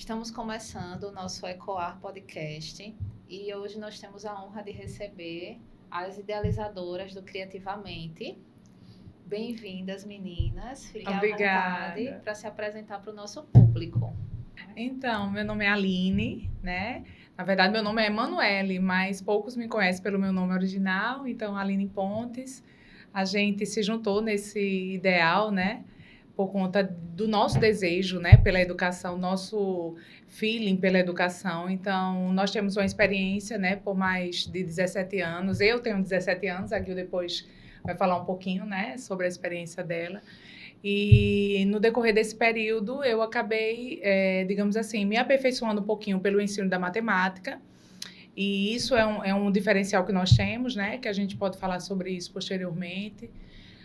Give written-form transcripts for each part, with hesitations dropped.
Estamos começando o nosso Ecoar Podcast e hoje nós temos a honra de receber as idealizadoras do Criativamente. Bem-vindas, meninas. Fiquem à vontade para se apresentar para o nosso público. Então, meu nome é Aline, né? Na verdade, meu nome é Emanuele, mas poucos me conhecem pelo meu nome original, então, Aline Pontes. A gente se juntou nesse ideal, né? Por conta do nosso desejo, né? Pela educação, nosso feeling pela educação. Então, nós temos uma experiência, né? Por mais de 17 anos. Eu tenho 17 anos, a Gil depois vai falar um pouquinho, né? Sobre a experiência dela. E no decorrer desse período, eu acabei, digamos assim, me aperfeiçoando um pouquinho pelo ensino da matemática. E isso é um diferencial que nós temos, né? Que a gente pode falar sobre isso posteriormente.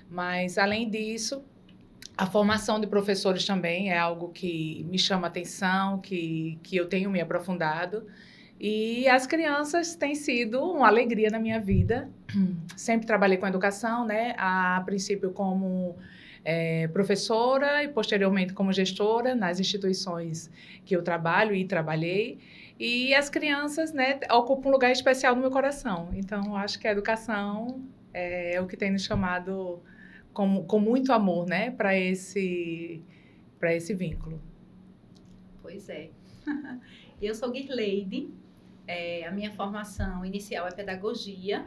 Mas, além disso, a formação de professores também é algo que me chama atenção, que eu tenho me aprofundado. E as crianças têm sido uma alegria na minha vida. Sempre trabalhei com educação, né? A princípio como professora e posteriormente como gestora nas instituições que eu trabalho e trabalhei. E as crianças, né, ocupam um lugar especial no meu coração. Então, acho que a educação é o que tem nos chamado com muito amor, né, para esse vínculo. Pois é. Eu sou Girleide, a minha formação inicial é pedagogia.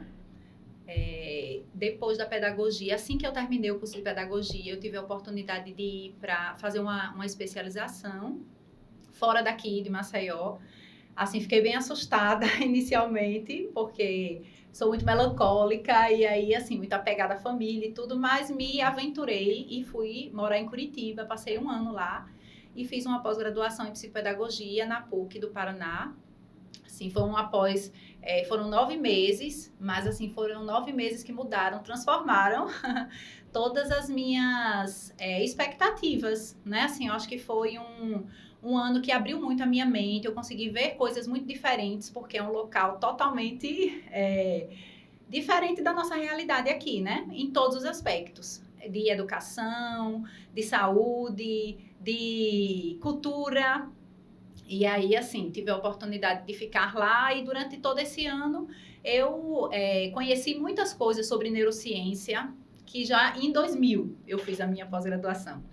Depois da pedagogia, assim que eu terminei o curso de pedagogia, eu tive a oportunidade de ir para fazer uma especialização fora daqui de Maceió. Assim, fiquei bem assustada inicialmente, porque sou muito melancólica e aí, assim, muito apegada à família e tudo, mas me aventurei e fui morar em Curitiba, passei 1 ano lá e fiz uma pós-graduação em psicopedagogia na PUC do Paraná. Assim, foi foram 9 meses, mas assim, foram 9 meses que mudaram, transformaram todas as minhas expectativas, né? Assim, eu acho que foi um ano que abriu muito a minha mente, eu consegui ver coisas muito diferentes, porque é um local totalmente diferente da nossa realidade aqui, né? Em todos os aspectos, de educação, de saúde, de cultura. E aí, assim, tive a oportunidade de ficar lá e durante todo esse ano eu conheci muitas coisas sobre neurociência, que já em 2000 eu fiz a minha pós-graduação.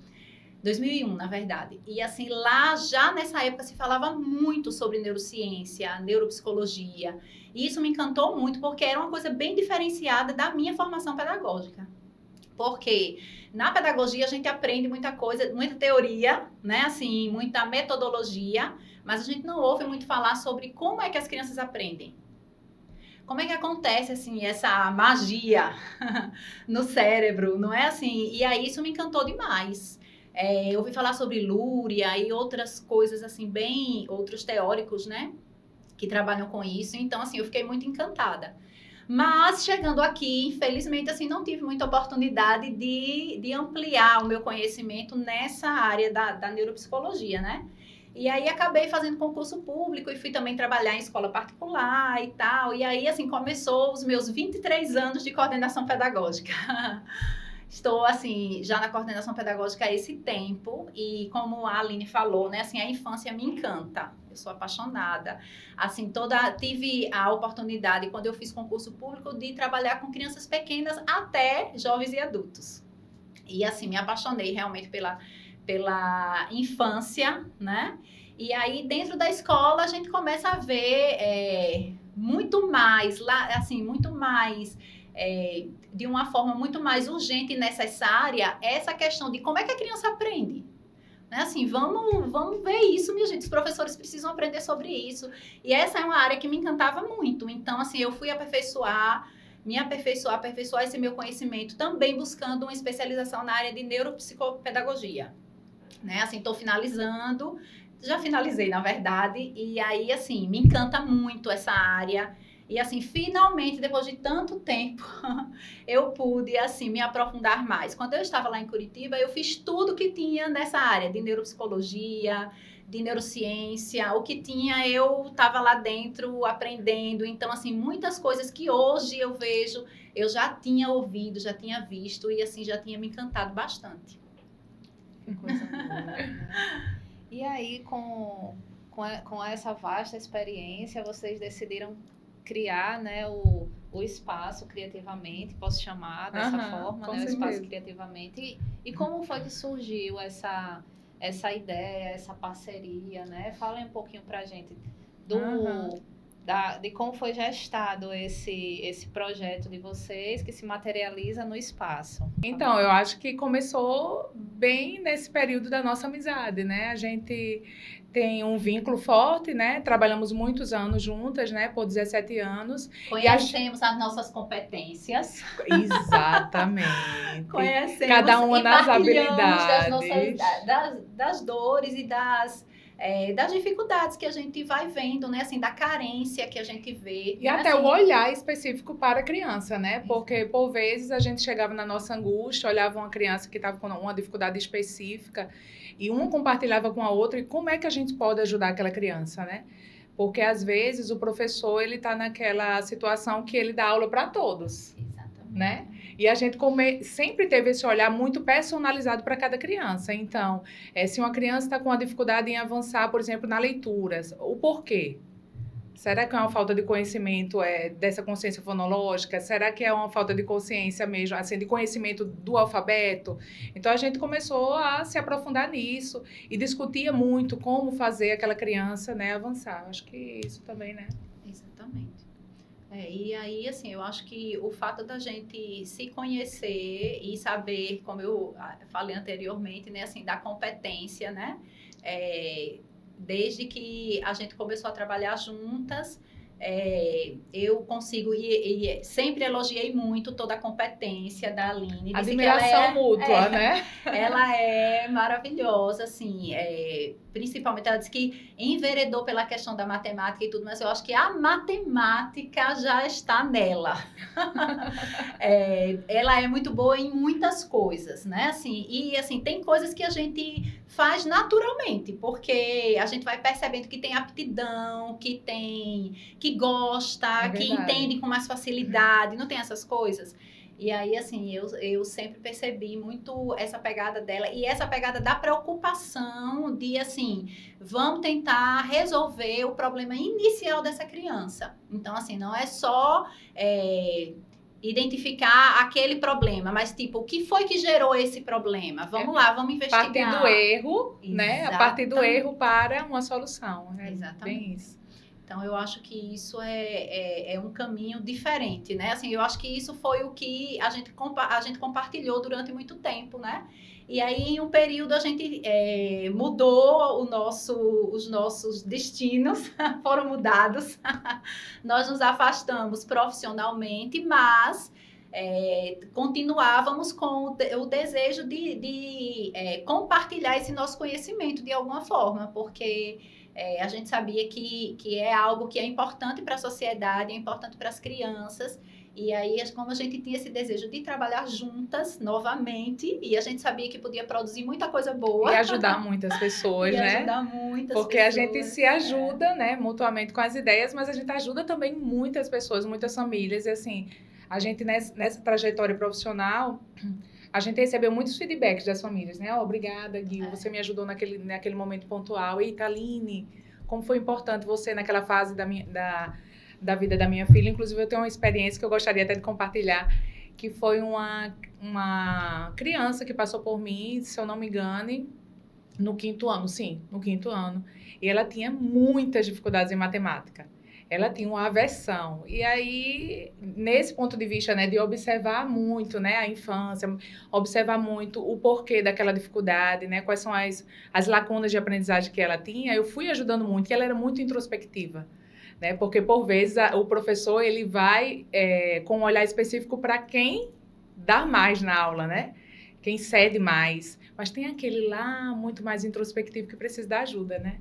2001, na verdade. E assim, lá já nessa época se falava muito sobre neurociência, neuropsicologia. E isso me encantou muito porque era uma coisa bem diferenciada da minha formação pedagógica. Porque na pedagogia a gente aprende muita coisa, muita teoria, né? Assim, muita metodologia, mas a gente não ouve muito falar sobre como é que as crianças aprendem. Como é que acontece, assim, essa magia no cérebro, não é assim? E aí isso me encantou demais. Eu ouvi falar sobre Lúria e outras coisas, assim, outros teóricos, né? Que trabalham com isso. Então, assim, eu fiquei muito encantada. Mas, chegando aqui, infelizmente, assim, não tive muita oportunidade de ampliar o meu conhecimento nessa área da neuropsicologia, né? E aí, acabei fazendo concurso público e fui também trabalhar em escola particular e tal. E aí, assim, começou os meus 23 anos de coordenação pedagógica. Estou, assim, já na coordenação pedagógica há esse tempo e como a Aline falou, né, assim, a infância me encanta. Eu sou apaixonada. Assim, tive a oportunidade, quando eu fiz concurso público, de trabalhar com crianças pequenas até jovens e adultos. E, assim, me apaixonei realmente pela infância, né? E aí, dentro da escola, a gente começa a ver muito mais, assim, muito mais... de uma forma muito mais urgente e necessária, essa questão de como é que a criança aprende. Né? Assim, vamos ver isso, minha gente. Os professores precisam aprender sobre isso. E essa é uma área que me encantava muito. Então, assim, eu fui aperfeiçoar esse meu conhecimento, também buscando uma especialização na área de neuropsicopedagogia. Né? Assim, estou finalizando, já finalizei, na verdade, e aí, assim, me encanta muito essa área. E, assim, finalmente, depois de tanto tempo, eu pude, assim, me aprofundar mais. Quando eu estava lá em Curitiba, eu fiz tudo que tinha nessa área de neuropsicologia, de neurociência. O que tinha, eu estava lá dentro aprendendo. Então, assim, muitas coisas que hoje eu vejo, eu já tinha ouvido, já tinha visto e, assim, já tinha me encantado bastante. Que coisa boa, né? E aí, com com essa vasta experiência, vocês decidiram criar, né, o espaço criativamente, posso chamar dessa forma, né, o espaço criativamente. E como foi que surgiu essa ideia, essa parceria, né? Fala um pouquinho pra gente de como foi gestado esse projeto de vocês que se materializa no espaço. Então, eu acho que começou bem nesse período da nossa amizade, né? A gente tem um vínculo forte, né? Trabalhamos muitos anos juntas, né? Por 17 anos. Conhecemos as nossas competências. Exatamente. Conhecemos cada uma nas habilidades. Das dores e das dificuldades que a gente vai vendo, né? Assim, da carência que a gente vê. E até o olhar específico para a criança, né? Porque, por vezes, a gente chegava na nossa angústia, olhava uma criança que estava com uma dificuldade específica e uma compartilhava com a outra, e como é que a gente pode ajudar aquela criança, né? Porque, às vezes, o professor, ele está naquela situação que ele dá aula para todos. Exatamente. Né? E a gente sempre teve esse olhar muito personalizado para cada criança. Então, se uma criança está com uma dificuldade em avançar, por exemplo, na leitura, o porquê? Será que é uma falta de conhecimento dessa consciência fonológica? Será que é uma falta de consciência mesmo, assim, de conhecimento do alfabeto? Então, a gente começou a se aprofundar nisso e discutia muito como fazer aquela criança, né, avançar. Acho que isso também, né? Exatamente. E aí, assim, eu acho que o fato da gente se conhecer e saber, como eu falei anteriormente, né, assim, da competência, né? Desde que a gente começou a trabalhar juntas, eu consigo, e sempre elogiei muito toda a competência da Aline. Admiração mútua, né? Ela é maravilhosa, assim, principalmente ela disse que enveredou pela questão da matemática e tudo, mas eu acho que a matemática já está nela. Ela é muito boa em muitas coisas, né? Assim, e assim, tem coisas que a gente faz naturalmente, porque a gente vai percebendo que tem aptidão, que gosta, que entende com mais facilidade, não tem essas coisas. E aí, assim, eu sempre percebi muito essa pegada dela e essa pegada da preocupação de, assim, vamos tentar resolver o problema inicial dessa criança. Então, assim, não é só identificar aquele problema, mas, tipo, o que foi que gerou esse problema? Vamos lá, vamos investigar. A partir do erro, né? A partir do erro para uma solução. Exatamente. Bem isso. Então, eu acho que isso é um caminho diferente, né? Assim, eu acho que isso foi o que a gente compartilhou durante muito tempo, né? E aí, em um período, a gente mudou os nossos destinos, foram mudados. Nós nos afastamos profissionalmente, mas continuávamos com o desejo de compartilhar esse nosso conhecimento de alguma forma, porque a gente sabia que é algo que é importante para a sociedade, é importante para as crianças. E aí, como a gente tinha esse desejo de trabalhar juntas novamente, e a gente sabia que podia produzir muita coisa boa. E ajudar muitas pessoas, né? Ajudar muitas Porque pessoas. A gente se ajuda, né, mutuamente com as ideias, mas a gente ajuda também muitas pessoas, muitas famílias. E assim, a gente nessa trajetória profissional, a gente recebeu muitos feedbacks das famílias, né? Obrigada, Gui, você me ajudou naquele momento pontual. Eita, Aline, como foi importante você naquela fase da vida da minha filha. Inclusive, eu tenho uma experiência que eu gostaria até de compartilhar, que foi uma criança que passou por mim, se eu não me engane, no 5º ano, sim, no 5º ano. E ela tinha muitas dificuldades em matemática. Ela tinha uma aversão. E aí, nesse ponto de vista, né, de observar muito, né, a infância, observar muito o porquê daquela dificuldade, né, quais são as lacunas de aprendizagem que ela tinha, eu fui ajudando muito, e ela era muito introspectiva, né, porque, por vezes, o professor, ele vai com um olhar específico para quem dá mais na aula, né, quem cede mais, mas tem aquele lá muito mais introspectivo que precisa da ajuda, né.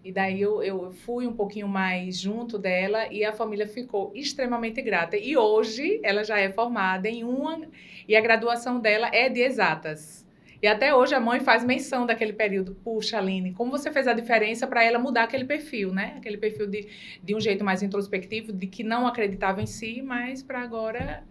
E daí eu fui um pouquinho mais junto dela e a família ficou extremamente grata. E hoje ela já é formada e a graduação dela é de exatas. E até hoje a mãe faz menção daquele período. Puxa, Aline, como você fez a diferença para ela mudar aquele perfil, né? Aquele perfil de um jeito mais introspectivo, de que não acreditava em si, mas para agora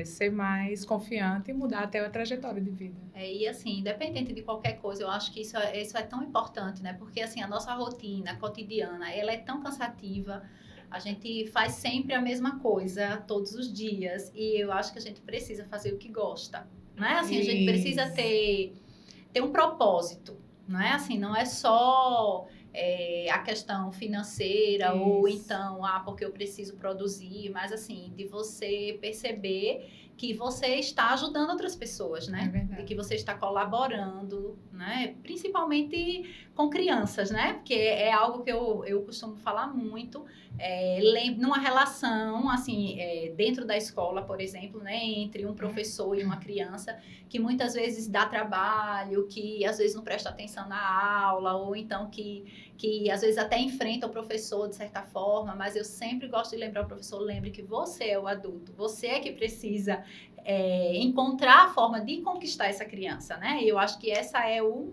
ser mais confiante e mudar até a trajetória de vida. E assim, independente de qualquer coisa, eu acho que isso é tão importante, né? Porque assim, a nossa rotina cotidiana, ela é tão cansativa. A gente faz sempre a mesma coisa todos os dias e eu acho que a gente precisa fazer o que gosta, né? Assim, a gente precisa ter um propósito, né? Assim, não é só a questão financeira ou então, porque eu preciso produzir, mas assim, de você perceber que você está ajudando outras pessoas, né? De que você está colaborando, né? Principalmente com crianças, né? Porque é algo que eu costumo falar muito, numa relação, assim, dentro da escola, por exemplo, né? Entre um professor e uma criança, que muitas vezes dá trabalho, que às vezes não presta atenção na aula, ou então que às vezes até enfrenta o professor de certa forma, mas eu sempre gosto de lembrar o professor, lembre que você é o adulto, você é que precisa encontrar a forma de conquistar essa criança, né? E eu acho que essa é o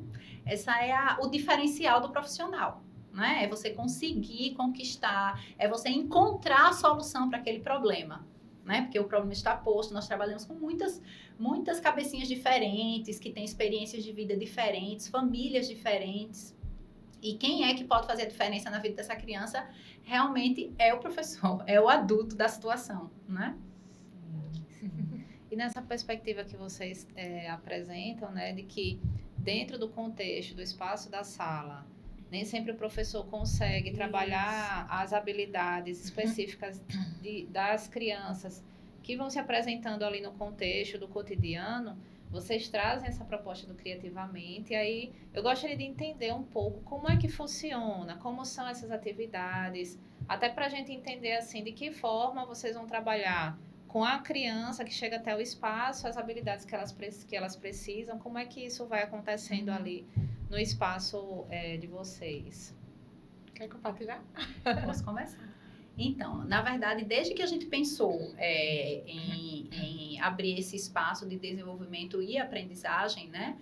diferencial do profissional, né? É você conseguir conquistar, é você encontrar a solução para aquele problema, né? Porque o problema está posto, nós trabalhamos com muitas cabecinhas diferentes, que têm experiências de vida diferentes, famílias diferentes. E quem é que pode fazer a diferença na vida dessa criança realmente é o professor, é o adulto da situação, né? E nessa perspectiva que vocês apresentam, né, de que dentro do contexto, do espaço da sala, nem sempre o professor consegue trabalhar as habilidades específicas das crianças que vão se apresentando ali no contexto do cotidiano. Vocês trazem essa proposta do Criativamente, e aí eu gostaria de entender um pouco como é que funciona, como são essas atividades, até para a gente entender assim de que forma vocês vão trabalhar com a criança que chega até o espaço, as habilidades que elas precisam, como é que isso vai acontecendo ali no espaço de vocês? Quer compartilhar? Posso começar? Então, na verdade, desde que a gente pensou em abrir esse espaço de desenvolvimento e aprendizagem, né?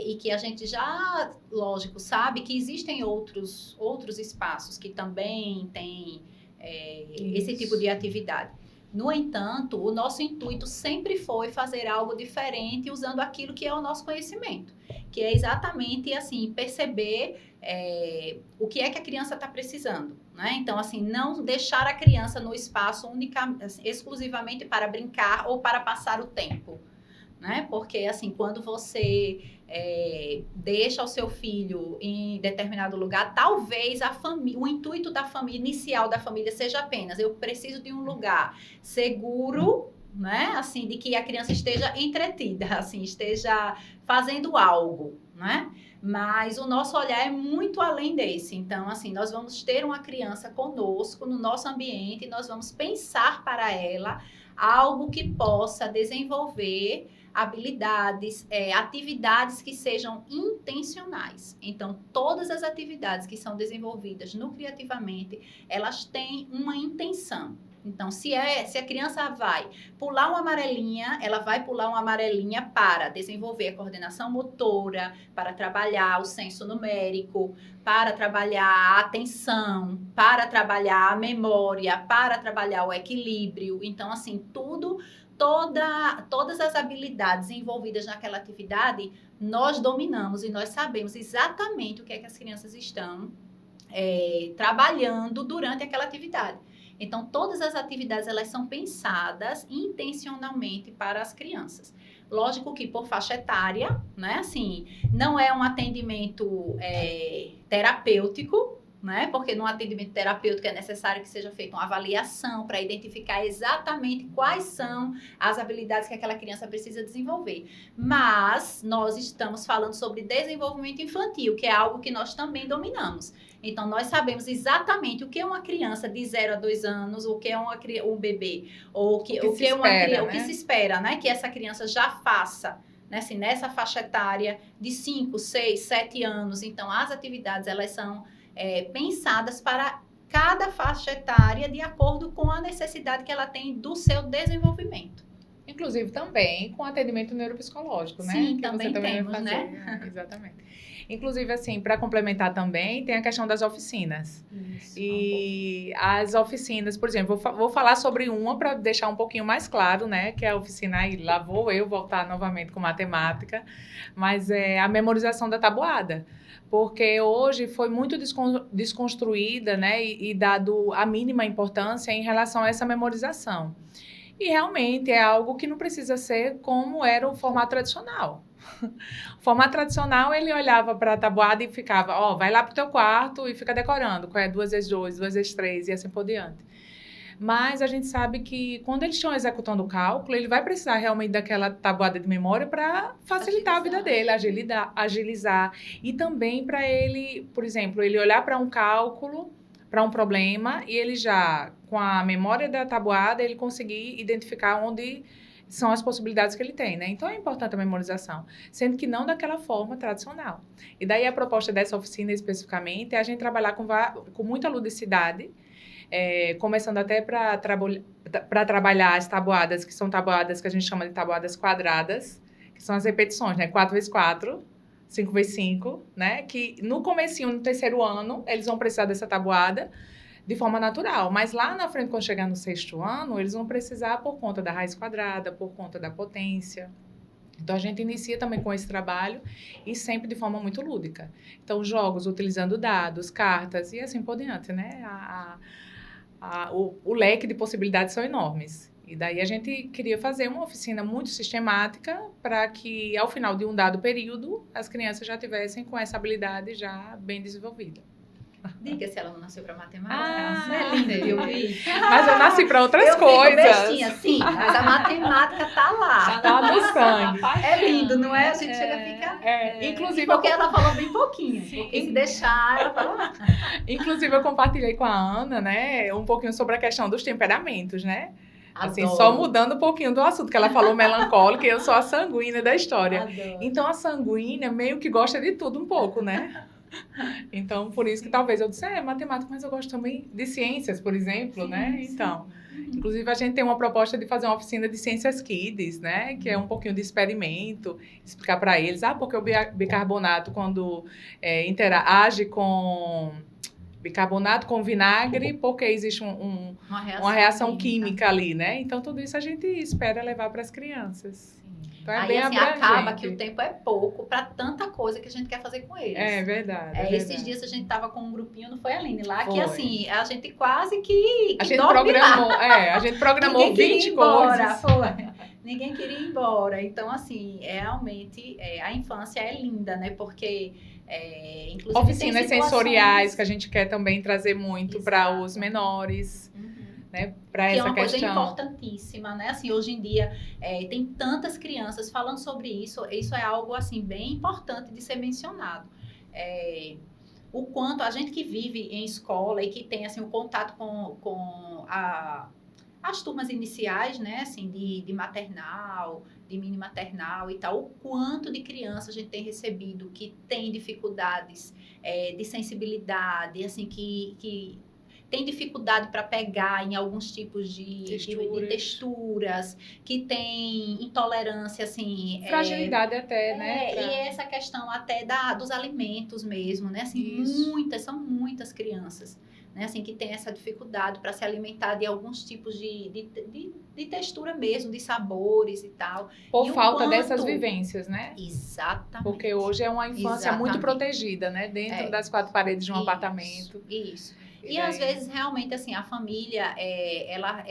E que a gente já, lógico, sabe que existem outros espaços que também têm esse tipo de atividade. No entanto, o nosso intuito sempre foi fazer algo diferente usando aquilo que é o nosso conhecimento, que é exatamente assim, perceber o que é que a criança está precisando, né? Então, assim, não deixar a criança no espaço exclusivamente para brincar ou para passar o tempo, né? Porque, assim, quando você deixa o seu filho em determinado lugar, talvez o intuito da família, inicial da família, seja apenas, eu preciso de um lugar seguro, né? Assim, de que a criança esteja entretida, assim, esteja fazendo algo, né? Mas o nosso olhar é muito além desse. Então, assim, nós vamos ter uma criança conosco, no nosso ambiente, e nós vamos pensar para ela algo que possa desenvolver habilidades, atividades que sejam intencionais. Então, todas as atividades que são desenvolvidas no Criativamente, elas têm uma intenção. Então, se a criança vai pular uma amarelinha, ela vai pular uma amarelinha para desenvolver a coordenação motora, para trabalhar o senso numérico, para trabalhar a atenção, para trabalhar a memória, para trabalhar o equilíbrio. Então, assim, todas as habilidades envolvidas naquela atividade, nós dominamos e nós sabemos exatamente o que é que as crianças estão trabalhando durante aquela atividade. Então, todas as atividades, elas são pensadas intencionalmente para as crianças. Lógico que por faixa etária, né? Assim, não é um atendimento terapêutico, né? Porque no atendimento terapêutico é necessário que seja feita uma avaliação para identificar exatamente quais são as habilidades que aquela criança precisa desenvolver. Mas nós estamos falando sobre desenvolvimento infantil, que é algo que nós também dominamos. Então, nós sabemos exatamente o que é uma criança de 0 a 2 anos, o que é um bebê, ou o que se espera, né? Que essa criança já faça, né? Assim, nessa faixa etária de 5, 6, 7 anos. Então, as atividades, elas são pensadas para cada faixa etária de acordo com a necessidade que ela tem do seu desenvolvimento. Inclusive também com atendimento neuropsicológico, né? Sim, que também você temos, vai fazer. né? Exatamente. Inclusive, assim, para complementar também, tem a questão das oficinas. Isso, E as oficinas, por exemplo, vou falar sobre uma para deixar um pouquinho mais claro, né? Que é a oficina, e lá vou eu voltar novamente com matemática, mas é a memorização da tabuada. Porque hoje foi muito desconstruída, né? E dado a mínima importância em relação a essa memorização. E realmente é algo que não precisa ser como era o formato tradicional. O formato tradicional, ele olhava para a tabuada e ficava, ó, vai lá pro teu quarto e fica decorando, qual é 2 × 2, 2 × 3 e assim por diante. Mas a gente sabe que quando eles estão executando o cálculo, ele vai precisar realmente daquela tabuada de memória para facilitar a vida dele, agilizar. E também para ele, por exemplo, ele olhar para um cálculo, para um problema, e ele já, com a memória da tabuada, ele conseguir identificar onde são as possibilidades que ele tem, né? Então, é importante a memorização, sendo que não daquela forma tradicional. E daí, a proposta dessa oficina, especificamente, é a gente trabalhar com muita ludicidade, começando até para trabalhar as tabuadas, que são tabuadas que a gente chama de tabuadas quadradas, que são as repetições, né? 4×4, 5×5, né? Que no comecinho, no terceiro ano, eles vão precisar dessa tabuada de forma natural. Mas lá na frente, quando chegar no sexto ano, eles vão precisar por conta da raiz quadrada, por conta da potência. Então, a gente inicia também com esse trabalho e sempre de forma muito lúdica. Então, jogos utilizando dados, cartas e assim por diante, né? O leque de possibilidades são enormes. E daí a gente queria fazer uma oficina muito sistemática para que, ao final de um dado período, as crianças já tivessem com essa habilidade já bem desenvolvida. Diga se ela não nasceu para matemática. Ah, É lindo, eu vi. Mas eu nasci para outras eu coisas. Bestinha, sim, mas a matemática tá lá. Tá no sangue. É lindo, não é? A gente chega a ficar... Inclusive, porque ela falou bem pouquinho. Porque se deixar, ela falou... Inclusive, eu compartilhei com a Ana, né, um pouquinho sobre a questão dos temperamentos, né? Assim, Adoro. só mudando um pouquinho do assunto, que ela falou melancólica e eu sou a sanguínea da história. Adoro. Então, a sanguínea meio que gosta de tudo um pouco, né? Então, por isso que talvez eu disse, matemática, mas eu gosto também de ciências, por exemplo, Sim, né? sim. Então, inclusive, a gente tem uma proposta de fazer uma oficina de ciências kids, né? Que é um pouquinho de experimento, explicar para eles, porque o bicarbonato, quando interage com bicarbonato com vinagre, porque existe uma reação química ali, né? Então, tudo isso a gente espera levar para as crianças. Então, é aí, bem assim, abrangente. acaba que o tempo é pouco para tanta coisa que a gente quer fazer com eles. É verdade. Esses dias a gente tava com um grupinho, não foi, Aline? Lá Foi. que, assim, a gente quase que A gente dorme programou, lá. a gente programou Ninguém queria 20 ir embora, coisas. foi. Ninguém queria ir embora. Então, assim, realmente, a infância é linda, né? Porque, inclusive, Oficinas tem situações... sensoriais que a gente quer também trazer muito para os menores, né? Para Que essa é uma questão. coisa importantíssima, né? Assim, hoje em dia, tem tantas crianças falando sobre isso. Isso é algo, assim, bem importante de ser mencionado. O quanto a gente que vive em escola e que tem, assim, o contato com as turmas iniciais, né? Assim, de maternal, de mini maternal e tal. O quanto de crianças a gente tem recebido que tem dificuldades de sensibilidade, assim, que tem dificuldade para pegar em alguns tipos de texturas, que tem intolerância, assim... Fragilidade até, né? E essa questão até dos alimentos mesmo, né? Assim, são muitas crianças, né? Assim, que tem essa dificuldade para se alimentar de alguns tipos de textura mesmo, de sabores e tal. Por falta dessas vivências, né? Exatamente. Porque hoje é uma infância muito protegida, né? Dentro das 4 paredes de um apartamento. Isso. E às vezes, realmente, assim, a família, ela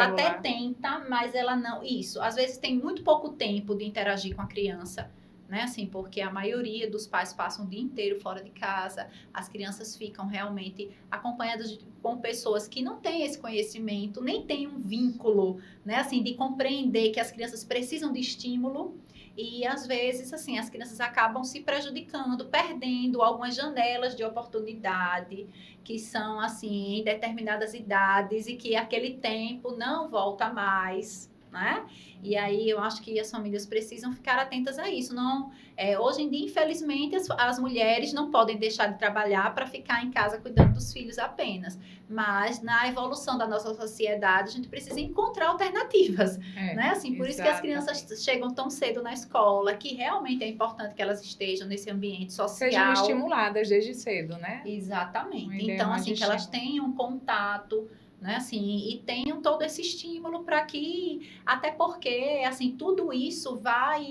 até tenta, mas ela não... Isso, às vezes tem muito pouco tempo de interagir com a criança, né? Assim, porque a maioria dos pais passam o dia inteiro fora de casa, as crianças ficam realmente acompanhadas com pessoas que não têm esse conhecimento, nem têm um vínculo, né? Assim, de compreender que as crianças precisam de estímulo. E, às vezes, assim, as crianças acabam se prejudicando, perdendo algumas janelas de oportunidade, que são, assim, em determinadas idades e que aquele tempo não volta mais, né? E aí eu acho que as famílias precisam ficar atentas a isso. Não, hoje em dia, infelizmente, as mulheres não podem deixar de trabalhar para ficar em casa cuidando dos filhos apenas. Mas na evolução da nossa sociedade, a gente precisa encontrar alternativas, né? Assim, por isso que as crianças chegam tão cedo na escola, que realmente é importante que elas estejam nesse ambiente social. Sejam estimuladas desde cedo, né? Exatamente. Então, assim, que elas tenham contato, né, assim, e tenham todo esse estímulo para que, até porque, assim, tudo isso vai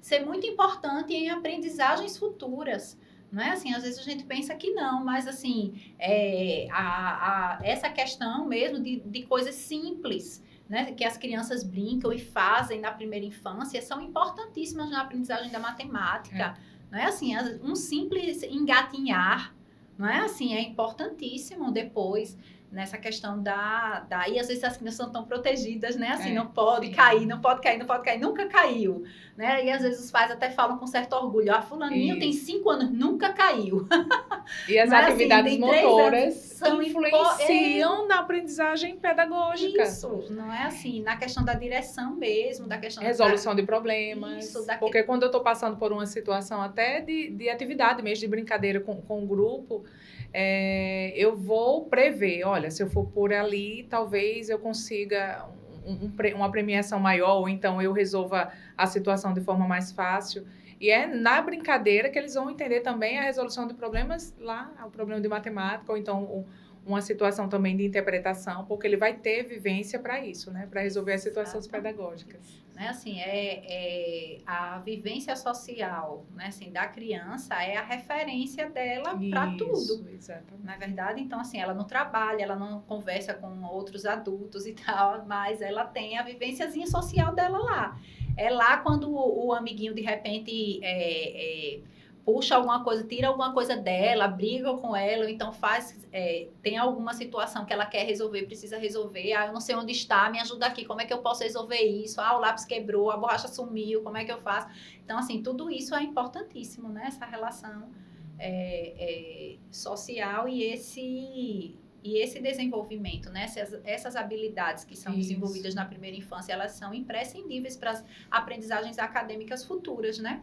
ser muito importante em aprendizagens futuras, não é assim, às vezes a gente pensa que não, mas assim, essa questão mesmo de coisas simples, né, que as crianças brincam e fazem na primeira infância, são importantíssimas na aprendizagem da matemática, não é assim, um simples engatinhar, não é assim, é importantíssimo depois nessa questão e às vezes as crianças não estão protegidas, né? Assim, não pode cair, não pode cair, nunca caiu, né? E às vezes os pais até falam com certo orgulho, fulaninho tem 5 anos, nunca caiu. E as atividades motoras influenciam na aprendizagem pedagógica. Isso, não é assim, na questão da direção mesmo, da questão resolução de problemas. Isso, porque quando eu estou passando por uma situação até de atividade mesmo, de brincadeira com o grupo, eu vou prever, olha, se eu for por ali, talvez eu consiga uma premiação maior, ou então eu resolva a situação de forma mais fácil. E é na brincadeira que eles vão entender também a resolução de problemas lá, o problema de matemática, ou então uma situação também de interpretação, porque ele vai ter vivência para isso, né? Para resolver as situações pedagógicas. Né, assim, a vivência social, né, assim, da criança é a referência dela para tudo. Exatamente. Na verdade, então, assim, ela não trabalha, ela não conversa com outros adultos e tal, mas ela tem a vivênciazinha social dela lá. É lá quando o amiguinho, de repente, puxa alguma coisa, tira alguma coisa dela, briga com ela, ou então tem alguma situação que ela quer resolver, precisa resolver, eu não sei onde está, me ajuda aqui, como é que eu posso resolver isso? O lápis quebrou, a borracha sumiu, como é que eu faço? Então, assim, tudo isso é importantíssimo, né? Essa relação social e esse desenvolvimento, né? Essas habilidades que são desenvolvidas na primeira infância, elas são imprescindíveis para as aprendizagens acadêmicas futuras, né?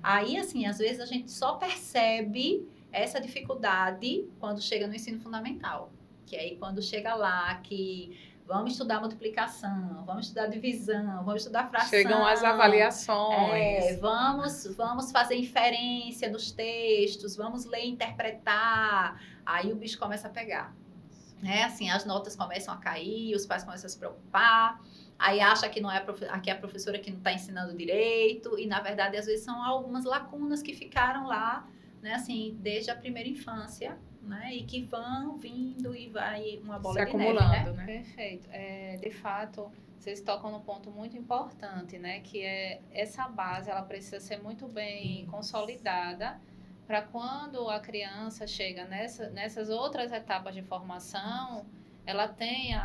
Aí, assim, às vezes a gente só percebe essa dificuldade quando chega no ensino fundamental. Que aí, quando chega lá, que vamos estudar multiplicação, vamos estudar divisão, vamos estudar fração. Chegam as avaliações. Vamos fazer inferência dos textos, vamos ler e interpretar. Aí o bicho começa a pegar. Né? Assim, as notas começam a cair, os pais começam a se preocupar. Aí acha que não é a professora que não está ensinando direito, e na verdade às vezes são algumas lacunas que ficaram lá, né, assim, desde a primeira infância, né, e que vão vindo e vai uma bola se de acumulando, neve, né? Perfeito. De fato, vocês tocam num ponto muito importante, né, que essa base, ela precisa ser muito bem consolidada para quando a criança chega nessas outras etapas de formação, ela tem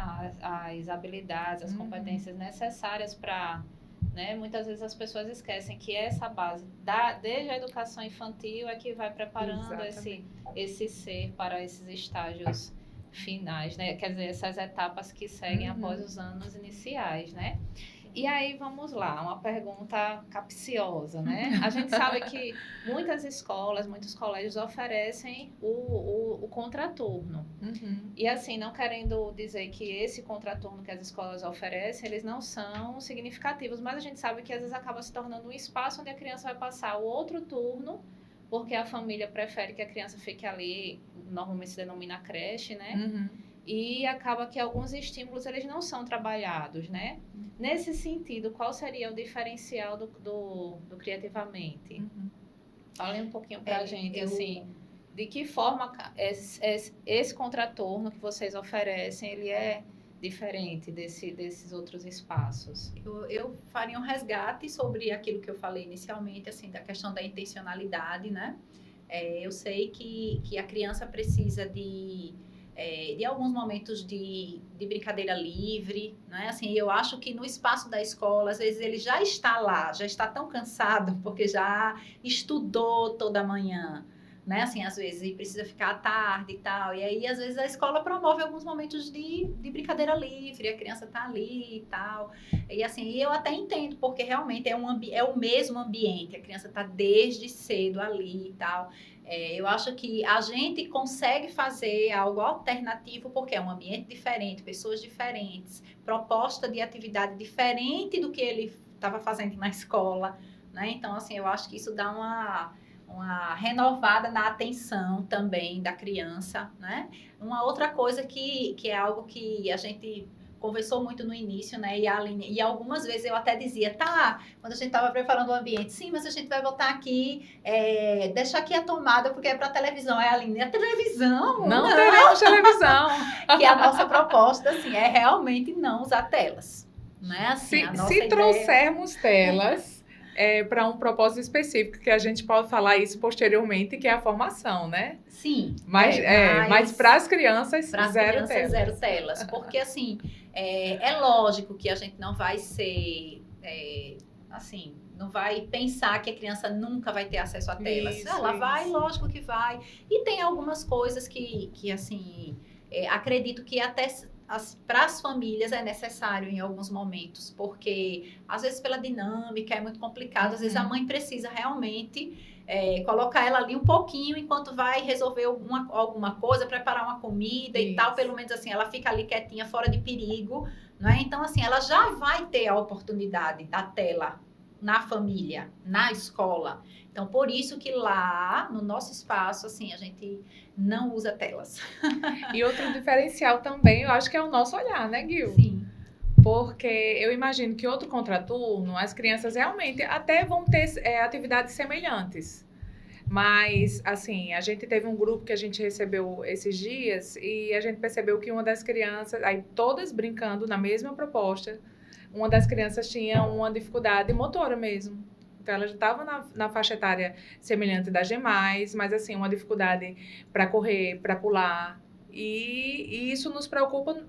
as habilidades, as competências necessárias para, né? Muitas vezes as pessoas esquecem que essa base, desde a educação infantil, é que vai preparando esse ser para esses estágios finais, né? Quer dizer, essas etapas que seguem após os anos iniciais, né? E aí, vamos lá, uma pergunta capciosa, né? A gente sabe que muitas escolas, muitos colégios oferecem o contraturno. E assim, não querendo dizer que esse contraturno que as escolas oferecem, eles não são significativos, mas a gente sabe que às vezes acaba se tornando um espaço onde a criança vai passar o outro turno, porque a família prefere que a criança fique ali, normalmente se denomina creche, né? E acaba que alguns estímulos, eles não são trabalhados, né? Nesse sentido, qual seria o diferencial do Criativamente? Falem um pouquinho pra gente, assim, de que forma esse contraturno que vocês oferecem, ele é diferente desses outros espaços? Eu faria um resgate sobre aquilo que eu falei inicialmente, assim, da questão da intencionalidade, né? Eu sei que a criança precisa de alguns momentos de brincadeira livre, né? Assim, eu acho que no espaço da escola, às vezes ele já está lá, já está tão cansado, porque já estudou toda manhã, né? Assim, às vezes, e precisa ficar à tarde e tal. E aí, às vezes, a escola promove alguns momentos de brincadeira livre, a criança tá ali e tal. E assim, e eu até entendo, porque realmente é o mesmo ambiente, a criança tá desde cedo ali e tal. Eu acho que a gente consegue fazer algo alternativo, porque é um ambiente diferente, pessoas diferentes, proposta de atividade diferente do que ele estava fazendo na escola, né? Então, assim, eu acho que isso dá uma renovada na atenção também da criança, né? Uma outra coisa que é algo que a gente conversou muito no início, né? E algumas vezes eu até dizia, tá, quando a gente estava preparando o ambiente, sim, mas a gente vai botar aqui, deixa aqui a tomada, porque é para televisão. Aí a Aline, a televisão? Não teremos televisão. Que a nossa proposta, assim, é realmente não usar telas. Né? Assim, se trouxermos telas... para um propósito específico, que a gente pode falar isso posteriormente, que é a formação, né? Sim. Mas para as crianças, zero telas. Porque, assim, é lógico que a gente não vai ser, assim, não vai pensar que a criança nunca vai ter acesso a telas. Ela vai, lógico que vai. E tem algumas coisas que assim, acredito que até... para as famílias é necessário em alguns momentos, porque às vezes pela dinâmica é muito complicado, às vezes a mãe precisa realmente colocar ela ali um pouquinho enquanto vai resolver alguma coisa, preparar uma comida e tal, pelo menos assim, ela fica ali quietinha, fora de perigo, né? Então assim, ela já vai ter a oportunidade da tela na família, na escola. Então, por isso que lá, no nosso espaço, assim, a gente não usa telas. E outro diferencial também, eu acho que é o nosso olhar, né, Gil? Sim. Porque eu imagino que outro contraturno, as crianças realmente até vão ter atividades semelhantes. Mas, assim, a gente teve um grupo que a gente recebeu esses dias e a gente percebeu que uma das crianças, aí todas brincando na mesma proposta, uma das crianças tinha uma dificuldade motora mesmo. Então, ela já estava na faixa etária semelhante das demais, mas, assim, uma dificuldade para correr, para pular. E isso nos preocupa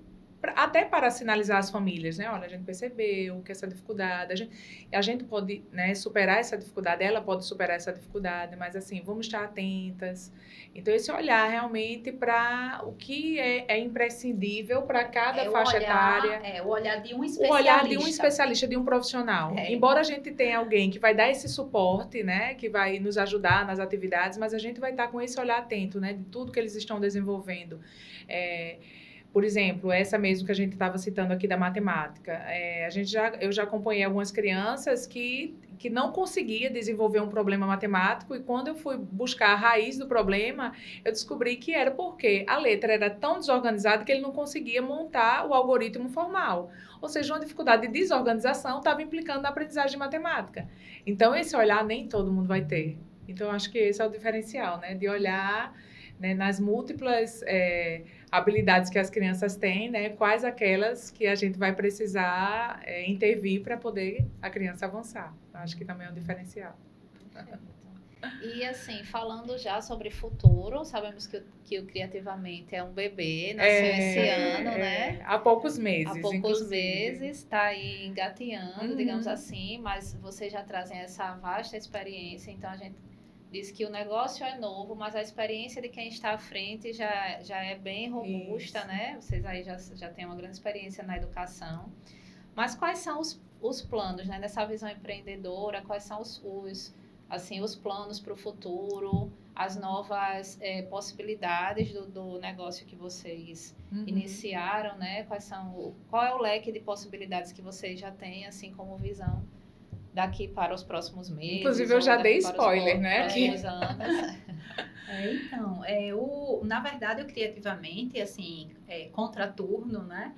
até para sinalizar às famílias, né? Olha, a gente percebeu que essa dificuldade... A gente pode, né, superar essa dificuldade, ela pode superar essa dificuldade, mas, assim, vamos estar atentas. Então, esse olhar realmente para o que é imprescindível para cada faixa etária. O olhar de um especialista. O olhar de um especialista, de um profissional. Embora a gente tenha alguém que vai dar esse suporte, né, que vai nos ajudar nas atividades, mas a gente vai estar com esse olhar atento, né, de tudo que eles estão desenvolvendo. Por exemplo, essa mesmo que a gente estava citando aqui da matemática. Eu já acompanhei algumas crianças que não conseguia desenvolver um problema matemático, e quando eu fui buscar a raiz do problema, eu descobri que era porque a letra era tão desorganizada que ele não conseguia montar o algoritmo formal. Ou seja, uma dificuldade de desorganização estava implicando na aprendizagem de matemática. Então, esse olhar nem todo mundo vai ter. Então, eu acho que esse é o diferencial, né? De olhar, né, nas múltiplas habilidades que as crianças têm, né? Quais aquelas que a gente vai precisar intervir para poder a criança avançar. Acho que também é um diferencial. E assim, falando já sobre futuro, sabemos que o Criativamente é um bebê, nasceu esse ano, né? Há poucos meses, Há poucos inclusive. meses, está aí engateando, digamos assim, mas vocês já trazem essa vasta experiência, então a gente diz que o negócio é novo, mas a experiência de quem está à frente já é bem robusta, isso, né? Vocês aí já têm uma grande experiência na educação. Mas quais são os planos, né? Nessa visão empreendedora, quais são os planos para o futuro, as novas possibilidades do negócio que vocês iniciaram, né? Qual é o leque de possibilidades que vocês já têm, assim, como visão daqui para os próximos meses? Inclusive, eu já dei spoiler, né? Próximos anos. Então, na verdade, o Criativamente, assim, contraturno, né?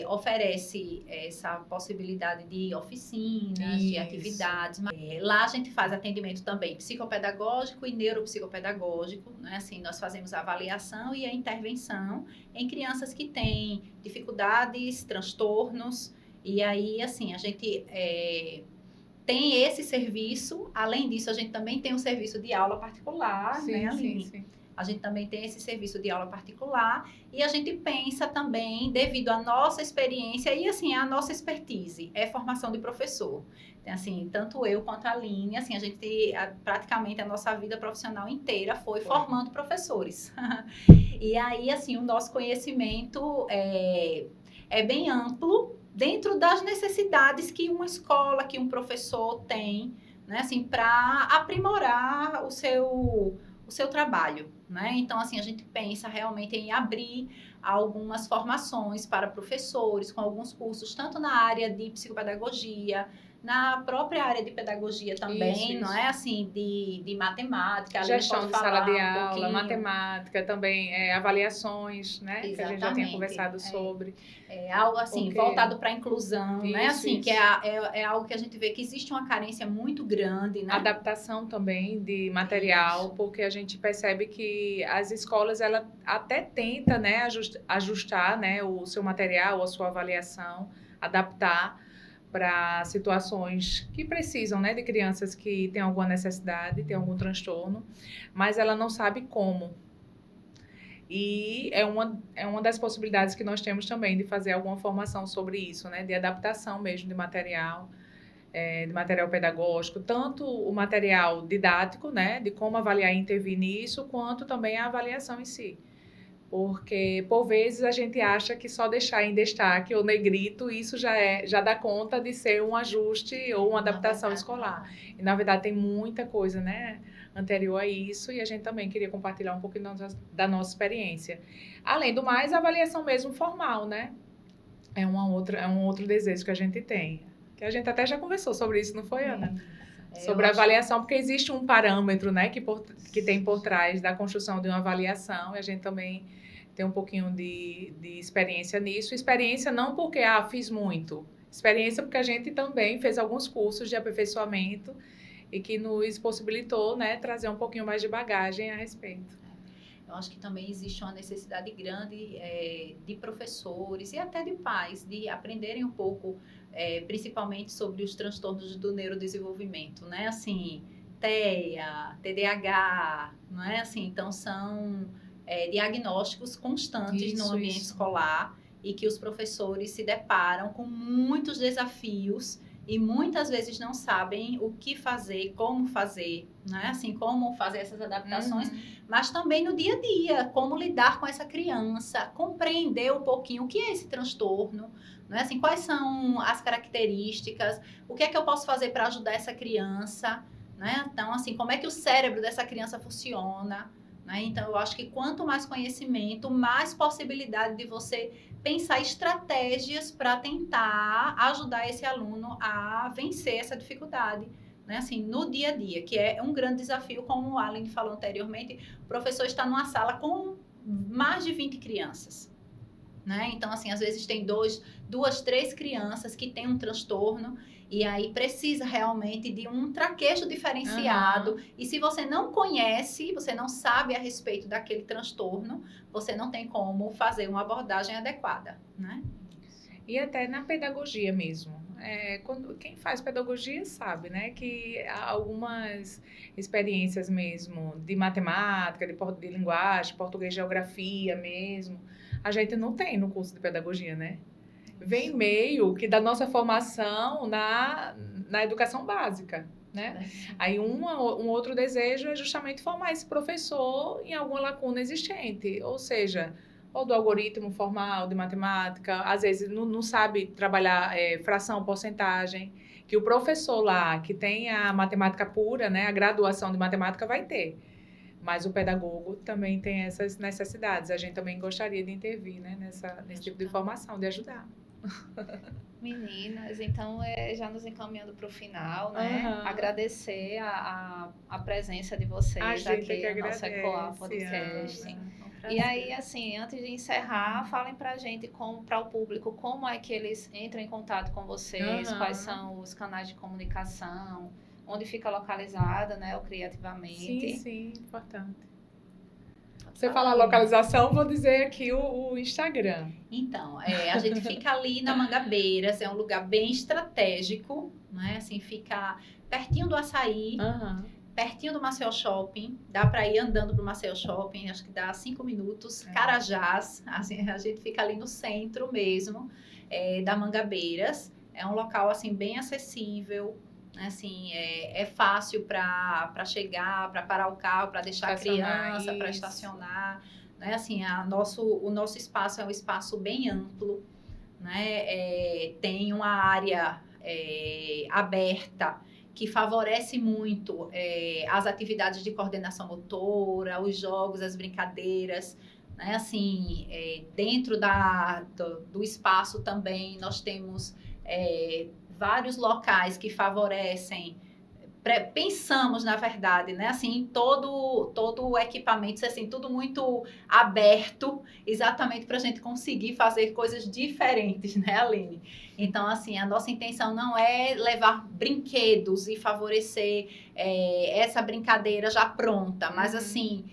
Oferece essa possibilidade de oficinas, de atividades. Lá a gente faz atendimento também psicopedagógico e neuropsicopedagógico, né? Assim, nós fazemos a avaliação e a intervenção em crianças que têm dificuldades, transtornos. E aí, assim, a gente tem esse serviço. Além disso, a gente também tem um serviço de aula particular, sim, né, Aline? Sim. A gente também tem esse serviço de aula particular e a gente pensa também, devido à nossa experiência e, assim, a nossa expertise, é formação de professor. Então, assim, tanto eu quanto a Aline, assim, a gente, praticamente, a nossa vida profissional inteira foi formando professores. E aí, assim, o nosso conhecimento é bem amplo dentro das necessidades que uma escola, que um professor tem, né, assim, para aprimorar o seu trabalho, né? Então, assim, a gente pensa realmente em abrir algumas formações para professores, com alguns cursos, tanto na área de psicopedagogia, na própria área de pedagogia também, Isso. Não é assim, de matemática, Gestão de sala de aula, pouquinho. matemática, também avaliações, né? Exatamente. Que a gente já tinha conversado sobre. É algo assim, Porque... voltado para a inclusão, né? Assim, isso. que é algo que a gente vê que existe uma carência muito grande, né? Adaptação também de material, porque a gente percebe que as escolas, ela até tenta, né, ajustar, né, o seu material, a sua avaliação, adaptar para situações que precisam, né, de crianças que têm alguma necessidade, têm algum transtorno, mas ela não sabe como. E é uma das possibilidades que nós temos também de fazer alguma formação sobre isso, né, de adaptação mesmo de material pedagógico, tanto o material didático, né, de como avaliar e intervir nisso, quanto também a avaliação em si. Porque, por vezes, a gente acha que só deixar em destaque ou negrito, isso já dá conta de ser um ajuste ou uma adaptação escolar. E, na verdade, tem muita coisa, né, anterior a isso, e a gente também queria compartilhar um pouquinho da nossa experiência. Além do mais, a avaliação mesmo formal, né? É um outro desejo que a gente tem. Que a gente até já conversou sobre isso, não foi, Ana? Sobre a avaliação, porque existe um parâmetro, né, que tem por trás da construção de uma avaliação, e a gente também tem um pouquinho de experiência nisso. Experiência não porque, fiz muito. Experiência porque a gente também fez alguns cursos de aperfeiçoamento e que nos possibilitou, né, trazer um pouquinho mais de bagagem a respeito. Eu acho que também existe uma necessidade grande de professores e até de pais de aprenderem um pouco, principalmente sobre os transtornos do neurodesenvolvimento, né? Assim, TEA, TDAH, não é? Assim, então são diagnósticos constantes no ambiente escolar e que os professores se deparam com muitos desafios e muitas vezes não sabem o que fazer, como fazer, né? Assim, como fazer essas adaptações, mas também no dia a dia, como lidar com essa criança, compreender um pouquinho o que é esse transtorno, né? Assim, quais são as características, o que é que eu posso fazer para ajudar essa criança, né? Então, assim, como é que o cérebro dessa criança funciona, né? Então, eu acho que quanto mais conhecimento, mais possibilidade de você pensar estratégias para tentar ajudar esse aluno a vencer essa dificuldade, né? Assim, no dia a dia, que é um grande desafio, como o Alan falou anteriormente, o professor está numa sala com mais de 20 crianças, né? Então, assim, às vezes tem duas, três crianças que têm um transtorno e aí precisa realmente de um traquejo diferenciado. E se você não conhece, você não sabe a respeito daquele transtorno, você não tem como fazer uma abordagem adequada, né? E até na pedagogia mesmo. Quem faz pedagogia sabe, né, que há algumas experiências mesmo de matemática, de linguagem, português, geografia mesmo, a gente não tem no curso de pedagogia, né? Vem meio que da nossa formação na educação básica, né? Aí um outro desejo é justamente formar esse professor em alguma lacuna existente, ou seja, ou do algoritmo formal de matemática, às vezes não sabe trabalhar fração, porcentagem, que o professor lá, que tem a matemática pura, né, a graduação de matemática vai ter. Mas o pedagogo também tem essas necessidades. A gente também gostaria de intervir, né, nesse tipo de formação, de ajudar. Meninas, então já nos encaminhando para o final, né? Agradecer a presença de vocês aqui no nosso ECOA Podcast. E aí, assim, antes de encerrar, falem pra gente, para o público, como é que eles entram em contato com vocês, quais são os canais de comunicação, onde fica localizada, né, o Criativamente. Sim, importante. Você fala a localização, vou dizer aqui o Instagram. Então, a gente fica ali na Mangabeiras, é um lugar bem estratégico, né? Assim, fica pertinho do Açaí. pertinho do Maceió Shopping, dá para ir andando para o Maceió Shopping, acho que dá 5 minutos. Carajás, assim, a gente fica ali no centro mesmo, da Mangabeiras. É um local assim bem acessível, assim, é fácil para chegar, para parar o carro, para deixar a criança, para estacionar, né? Assim, o nosso espaço é um espaço bem amplo, né? Tem uma área aberta que favorece muito as atividades de coordenação motora, os jogos, as brincadeiras, né? Assim, dentro do espaço também nós temos vários locais que favorecem, pensamos, na verdade, né? Assim, todo o equipamento, assim, tudo muito aberto, exatamente para a gente conseguir fazer coisas diferentes, né, Aline? Então, assim, a nossa intenção não é levar brinquedos e favorecer essa brincadeira já pronta, mas, assim,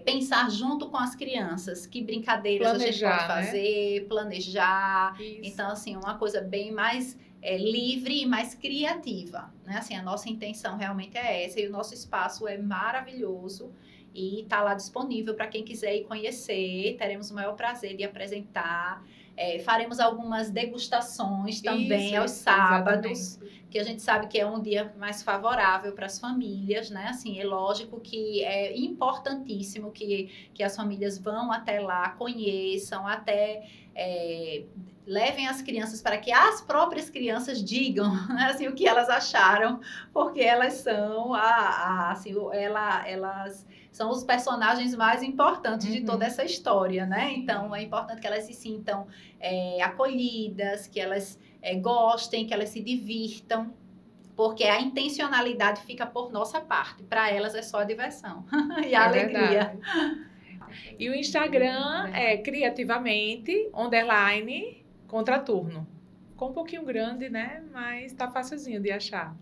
pensar junto com as crianças que brincadeiras a gente pode fazer, né? Planejar. Isso. Então, assim, uma coisa bem mais livre e mais criativa, né? Assim, a nossa intenção realmente é essa, e o nosso espaço é maravilhoso e está lá disponível para quem quiser ir conhecer. Teremos o maior prazer de apresentar. Faremos algumas degustações também aos sábados, exatamente. Que a gente sabe que é um dia mais favorável para as famílias, né? Assim, é lógico que é importantíssimo que as famílias vão até lá, conheçam, até levem as crianças para que as próprias crianças digam, né, assim, o que elas acharam, porque elas são elas são os personagens mais importantes de toda essa história, né? Então, é importante que elas se sintam acolhidas, que elas gostem, que elas se divirtam, porque a intencionalidade fica por nossa parte. Para elas é só a diversão e a alegria. Verdade. E o Instagram é criativamente, _ contraturno. Ficou um pouquinho grande, né? Mas tá facilzinho de achar.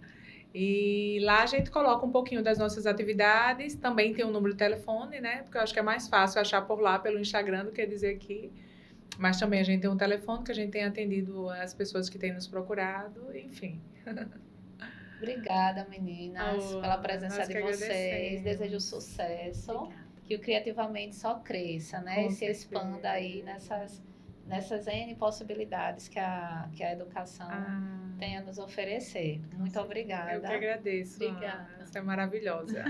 E lá a gente coloca um pouquinho das nossas atividades. Também tem um número de telefone, né? Porque eu acho que é mais fácil achar por lá, pelo Instagram, do que dizer aqui. Mas também a gente tem um telefone que a gente tem atendido as pessoas que têm nos procurado, enfim. Obrigada, meninas, pela presença de vocês. Desejo sucesso. Obrigada. Que o Criativamente só cresça, né? E se expanda aí nessas N possibilidades que a educação tem a nos oferecer. Muito obrigada. Eu que agradeço. Obrigada. Você é maravilhosa.